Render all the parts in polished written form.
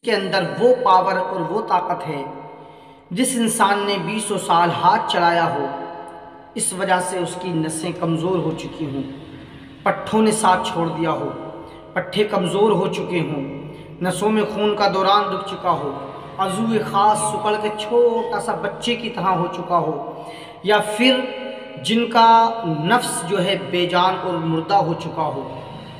के अंदर वो पावर और वो ताकत है जिस इंसान ने 20 साल हाथ चलाया हो, इस वजह से उसकी नसें कमज़ोर हो चुकी हों, पट्ठों ने साथ छोड़ दिया हो, पट्ठे कमज़ोर हो चुके हों, नसों में खून का दौरान रुक चुका हो, अज़ू ख़ास सुकड़ के छोटा सा बच्चे की तरह हो चुका हो, या फिर जिनका नफ्स जो है बेजान और मुर्दा हो चुका हो,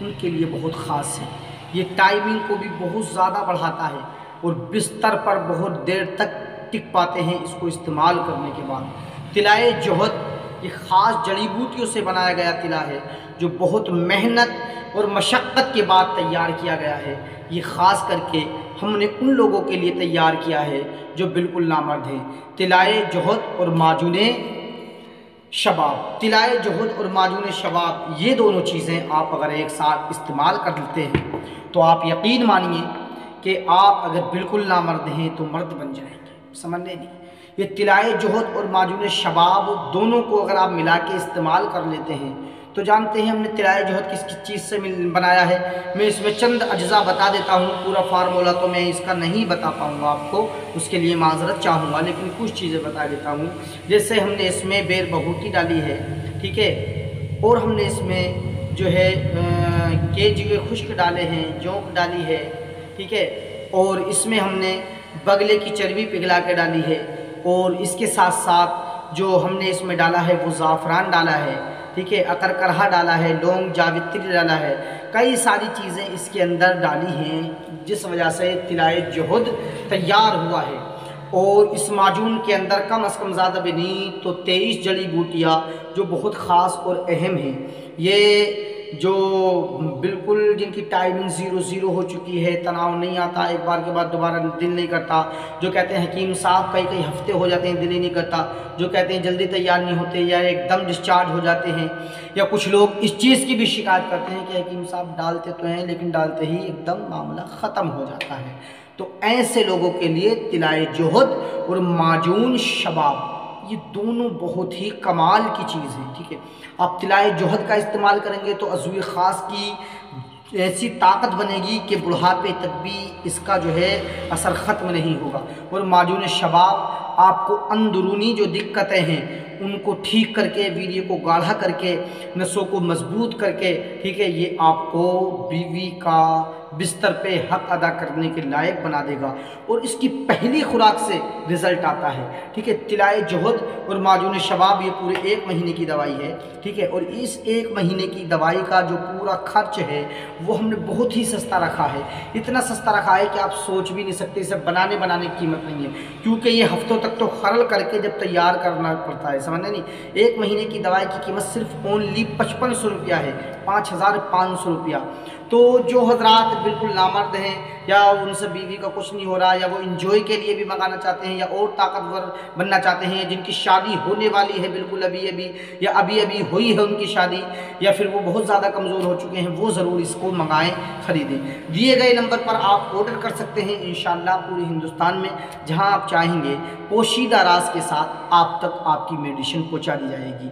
उनके लिए बहुत ख़ास है। ये टाइमिंग को भी बहुत ज़्यादा बढ़ाता है और बिस्तर पर बहुत देर तक टिक पाते हैं इसको इस्तेमाल करने के बाद। तिलाए जोहद ये ख़ास जड़ी बूटियों से बनाया गया तिला है जो बहुत मेहनत और मशक्क़त के बाद तैयार किया गया है। ये ख़ास करके हमने उन लोगों के लिए तैयार किया है जो बिल्कुल नामर्द हैं। तिलाए जोहद और माजूने शबाब, तिलाए जोहद और माजून शबाब, ये दोनों चीज़ें आप अगर एक साथ इस्तेमाल कर लेते हैं तो आप यकीन मानिए कि आप अगर बिल्कुल नामर्द हैं तो मर्द बन जाएंगे। समझने नहीं, ये तिलाए जोहद और माजून शबाब दोनों को अगर आप मिला के इस्तेमाल कर लेते हैं तो जानते हैं हमने तिलाए जोहद किस किस चीज़ से बनाया है। मैं इसमें चंद अज्जा बता देता हूँ, पूरा फार्मूला तो मैं इसका नहीं बता पाऊँगा आपको, उसके लिए माजरत चाहूँगा, लेकिन कुछ चीज़ें बता देता हूँ। जैसे हमने इसमें बेर बहूटी डाली है, ठीक है, और हमने इसमें जो है केजुए खुश्क डाले हैं, जोंक डाली है, ठीक है, और इसमें हमने बगले की चर्बी पिघला के डाली है, और इसके साथ साथ जो हमने इसमें डाला है वो ज़ाफ़रान डाला है, ठीक है, अकरकरहा डाला है, लौंग जावित्री डाला है, कई सारी चीज़ें इसके अंदर डाली हैं जिस वजह से तिलाए जोहद तैयार हुआ है। और इस माजून के अंदर कम अज़ कम ज़्यादा भी नहीं तो 23 जड़ी बूटियाँ जो बहुत ख़ास और अहम हैं। ये जो बिल्कुल जिनकी टाइमिंग 0-0 हो चुकी है, तनाव नहीं आता, एक बार के बाद दोबारा दिल नहीं करता, जो कहते हैं हकीम साहब कई कई हफ्ते हो जाते हैं दिल ही नहीं करता, जो कहते हैं जल्दी तैयार नहीं होते या एकदम डिस्चार्ज हो जाते हैं, या कुछ लोग इस चीज़ की भी शिकायत करते हैं कि हकीम साहब डालते तो हैं लेकिन डालते ही एकदम मामला ख़त्म हो जाता है। तो ऐसे लोगों के लिए तिलाए जोहद और माजून शबाब ये दोनों बहुत ही कमाल की चीज़ है, ठीक है। आप तिलाए जोहद का इस्तेमाल करेंगे तो अज़ू ख़ास की ऐसी ताकत बनेगी कि बुढ़ापे तक भी इसका जो है असर ख़त्म नहीं होगा। और माजून शबाब आपको अंदरूनी जो दिक्कतें हैं उनको ठीक करके, वीर्य को गाढ़ा करके, नसों को मजबूत करके, ठीक है, ये आपको बीवी का बिस्तर पे हक अदा करने के लायक बना देगा और इसकी पहली खुराक से रिज़ल्ट आता है, ठीक है। तिलाए जोहद और माजून शबाब ये पूरे 1 महीने की दवाई है, ठीक है, और इस 1 महीने की दवाई का जो पूरा खर्च है वो हमने बहुत ही सस्ता रखा है। इतना सस्ता रखा है कि आप सोच भी नहीं सकते, इसे बनाने की कीमत नहीं है, क्योंकि ये हफ्तों तक तो खरल करके जब तैयार करना पड़ता है, समझने नहीं। 1 महीने की दवाई की कीमत सिर्फ ओनली 5500 रुपया है, 5500 रुपया। तो जो हजरात बिल्कुल नामर्द हैं या उनसे बीवी का कुछ नहीं हो रहा, या वो इंजॉय के लिए भी मंगाना चाहते हैं, या और ताकतवर बनना चाहते हैं, जिनकी शादी होने वाली है बिल्कुल अभी अभी, या अभी अभी हुई है उनकी शादी, या फिर वो बहुत ज़्यादा कमज़ोर हो चुके हैं, वो ज़रूर इसको मंगाएं, ख़रीदें। दिए गए नंबर पर आप ऑर्डर कर सकते हैं इंशाअल्लाह पूरे हिंदुस्तान में जहाँ आप चाहेंगे पोशीदा राज के साथ आप तक आपकी मेडिसिन पहुँचा दी जाएगी।